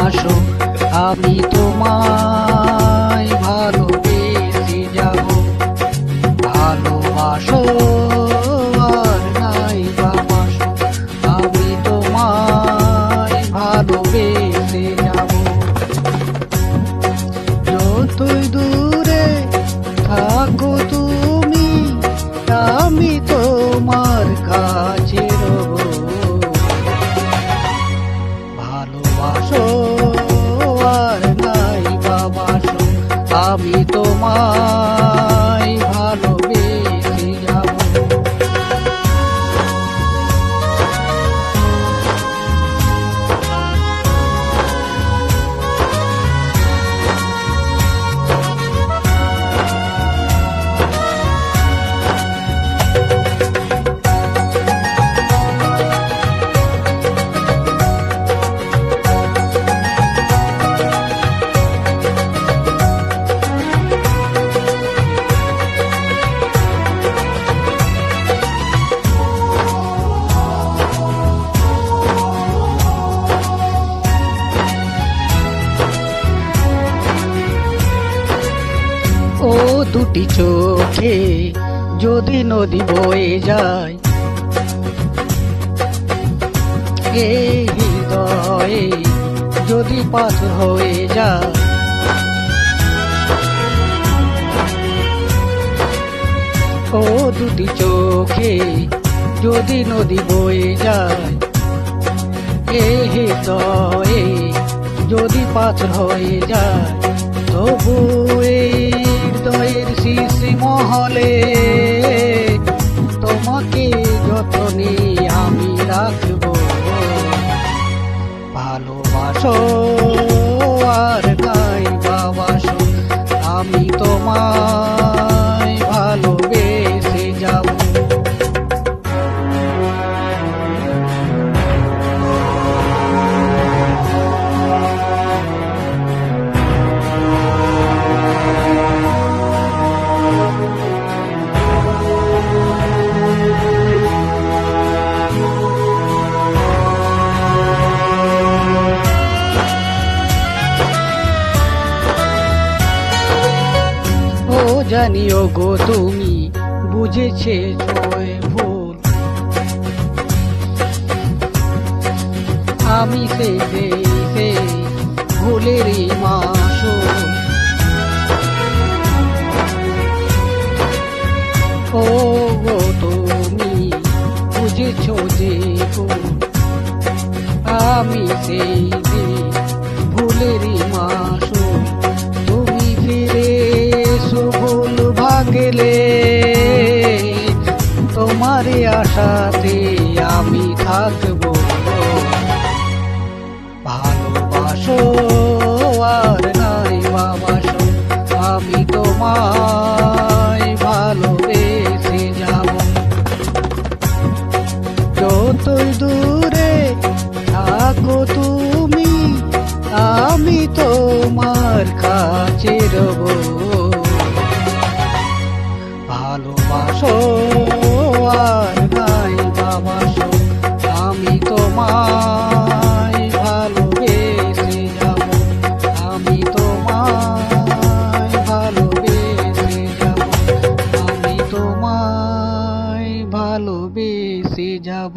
আসো, আমি তোমায় ভালোবেসে যাব। ভালোবাসো আর নাই বাসো, আমি তোমায় ভালোবেসে যাব। যতই দূরে থাকো তুমি, আমি তোমার কাছে রব। ভালোবাসো আর নাই বাসো, আমি তোমায় ভালোবেসে যাব। ও দুটি চোখে যদি নদী বয়ে যায়, এই হৃদয়ে যদি পাথর হয়ে যায়। ও দুটি চোখে যদি নদী বয়ে যায়, এই হৃদয়ে যদি পাথর হয়ে যায়, তবু এই হৃদয়ের শিশি মহলে তোমাকে যতনে আমি রাখব। ভালোবাসো আর নাই বাসো, আমি তোমায় ভালোবেসে যাব। জানিও গো তুমি বুঝেছে ভুল, আমি সেই ভুলেরই মাসুল। ও গো তুমি বুঝেছ যে ভুল, আমি সেই ভুলেরই মাসুল। তুমি ফিরে ভুল ভাগলে তোমারে আশাতে আমি থাকবো। ভালোবাসো আর নাই বাসো, আমি তোমায় ভালোবেসে যাব। যতই দূরে থাকো তুমি, আমি তোমার কাছে রব। ভালোবাসো আর নাই বাসো, আমি তোমায় ভালোবেসে যাব। আমি তোমায় ভালোবেসে যাব, আমি তোমায় ভালোবেসে যাব।